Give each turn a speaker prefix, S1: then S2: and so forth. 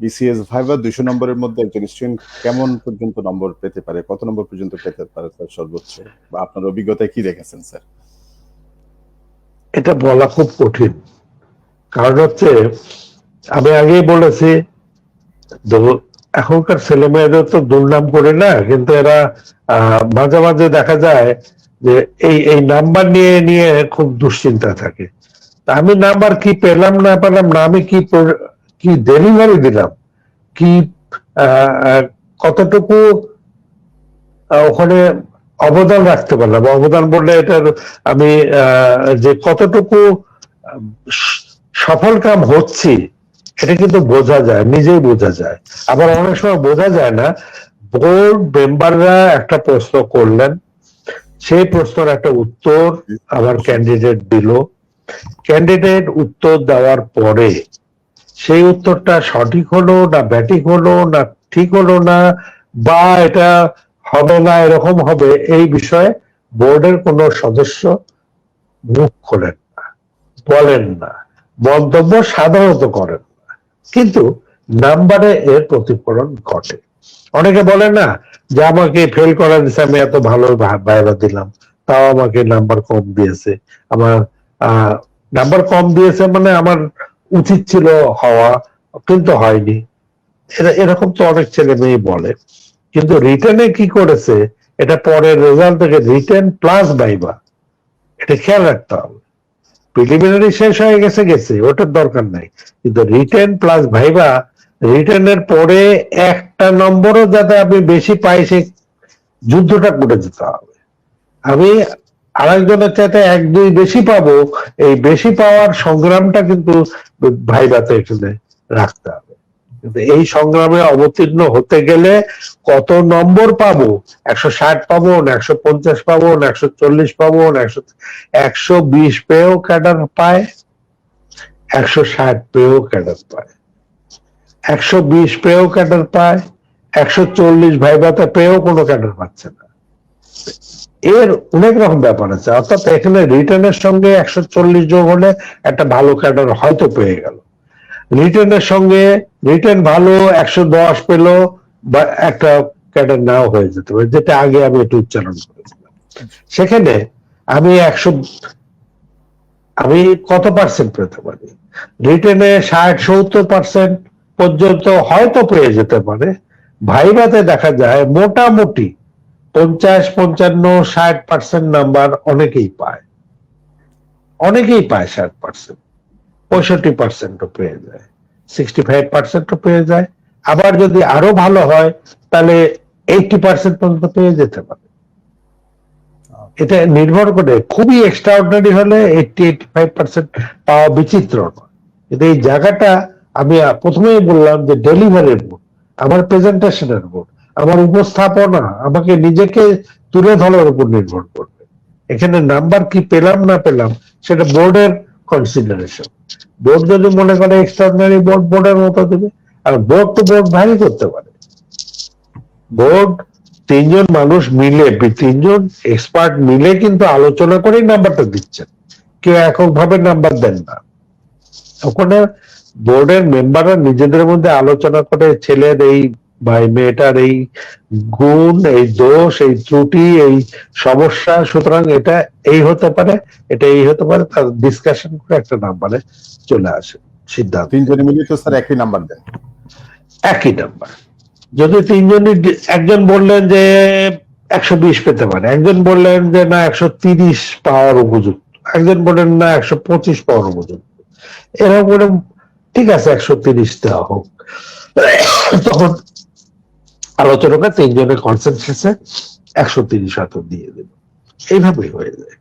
S1: BCS viva 200 নম্বরের মধ্যে একজন স্টুডেন্ট কেমন পর্যন্ত নম্বর পেতে পারে, কত নম্বর পর্যন্ত পেতে পারে স্যার সর্বোচ্চ, বা আপনার অভিজ্ঞতায় কি দেখেছেন স্যার?
S2: এটা বলা খুব কঠিন, কারণ হচ্ছে আমি আগেই বলেছি এখনকার ছেলে মেয়েদের তো দুর্নাম করে না, কিন্তু এরা মাঝে মাঝে দেখা যায় যে এই নাম্বার নিয়ে নিয়ে খুব দুশ্চিন্তা থাকে। আমি নাম্বার কি পেলাম না পেলাম না, আমি কি ডেলিভারি দিলাম, কি কতটুকু ওখানে অবদান রাখতে পারলাম। অবদান বললে এটার আমি যে কতটুকু সফল কাম হচ্ছি এটা কিন্তু বোঝা যায়, নিজেই বোঝা যায়। আবার অনেক সময় বোঝা যায় না। বোর্ড মেম্বাররা একটা প্রশ্ন করলেন, সেই প্রশ্নের একটা উত্তর আমার ক্যান্ডিডেট দিল, ক্যান্ডিডেট উত্তর দেওয়ার পরে সেই উত্তরটা সঠিক হলো না ব্যাঠিক হলো না ঠিক হলো না, বা এটা হবে না এরকম হবে, এই বিষয়ে বোর্ডের কোনো সদস্য মুখ খোলেন না, বলেন না, মন্তব্য সাধারণত করেন না, কিন্তু নাম্বারে এর প্রতিফলন ঘটে। অনেকে বলে না যে আমাকে ফেল করা দিচ্ছে, আমি এত ভালো বাইরে দিলাম তাও আমাকে নাম্বার কম দিয়েছে। আমার নাম্বার কম দিয়েছে মানে আমার উচিত ছিল হওয়া, কিন্তু হয়নি। এরকম তো অনেক ছেলে মেয়ে বলে। কিন্তু রিটেনে কি করেছে, এটা পরের রেজাল্ট থেকে রিটেন প্লাস ভাইভা, এটা খেয়াল রাখতে হবে। প্রিলিমিনারি শেষ হয়ে গেছে গেছে, ওটার দরকার নাই, কিন্তু রিটেন প্লাস ভাইভা, রিটেনের পরে একটা নম্বরও যাতে আমি বেশি পাই সেই যুদ্ধটা করে যেতে হবে। আমি আরেকজনের চাইতে 1-2 বেশি পাবো, এই বেশি পাওয়ার সংগ্রামটা কিন্তু ভাইভাতে এখানে রাখতে হবে। কিন্তু এই সংগ্রামে অবতীর্ণ হতে গেলে কত নম্বর পাবো, 160 পাবো না 150 পাবো না 140 পাবো না 120 পেয়েও ক্যাডার পায়, 160 পেয়েও ক্যাডার পায়, 120 পেয়েও ক্যাডার পায়, 140 ভাইভাতে পেয়েও কোনো ক্যাডার পাচ্ছে না। এর অনেক রকম ব্যাপার আছে। অর্থাৎ এখানে রিটার্নের সঙ্গে 140 যোগ হলে একটা ভালো ক্যাডার হয়তো পেয়ে গেল, রিটার্নের সঙ্গে রিটার্ন ভালো 110 পেল, বা একটা ক্যাডার নাও হয়ে যেতে পারে, যেটা আগে আমি একটু উচ্চারণ করেছিলাম। সেখানে আমি আমি কত পার্সেন্ট পেতে পারি, রিটার্নে 60-70% পর্যন্ত হয়তো পেয়ে যেতে পারে। ভাইভাতে দেখা যায় মোটামুটি 50-55-60% নাম্বার অনেকেই পায়, 60%, 65%ও পেয়ে যায়, 65%ও পেয়ে যায়। আবার যদি আরো ভালো হয় তাহলে 80% পর্যন্ত পেয়ে যেতে পারে। এটা নির্ভর করে, খুবই এক্সট্রাঅর্ডিনারি হলে 80-85% পাওয়া বিচিত্র নয়। কিন্তু এই জায়গাটা আমি প্রথমেই বললাম যে ডেলিভারির বোর্ড, আমার প্রেজেন্টেশনের বোর্ড, আমার উপস্থাপনা, আমাকে নিজেকে তুলে ধরার উপর নির্ভর করবে। এখানে নাম্বার কি পেলাম না পেলাম সেটা বোর্ডের কনসিডারেশন। বোর্ড যদি মনে করে এক্সট্রাঅর্ডিনারি, বোর্ড বোর্ডের মতো দেবে। আর বোর্ড তো বোর্ড ভারী করতে পারে। বোর্ড 3জন মানুষ মিলে, 3জন এক্সপার্ট মিলে কিন্তু আলোচনা করেই নাম্বারটা দিচ্ছেন, কেউ এককভাবে নাম্বার দেন না। ওখানে বোর্ডের মেম্বাররা নিজেদের মধ্যে আলোচনা করে ছেলের এই বা মেয়েটার এই গুণ, এই দোষ, এই ত্রুটি, এই সমস্যা, সুতরাং এটা এই হতে পারে, এটা এই হতে পারে, তার ডিসকাশন করে একটা নাম্বারে চলে আসে সিদ্ধান্ত।
S1: 3জনে মিলে তো স্যার একই নাম্বার দেন,
S2: একই নাম্বার। যদি 3জনই, একজন বললেন যে 120 পেতে পারে, একজন বললেন যে না 130 পাওয়ার উপযুক্ত, একজন বললেন না 125 পাওয়ার উপযুক্ত, এরকম ঠিক আছে 130 দেওয়া হোক, তখন আলোচনাটা 3জনের কনসেনসাসে 130 হয়তো দিয়ে দেব, এইভাবেই হয়ে যায়।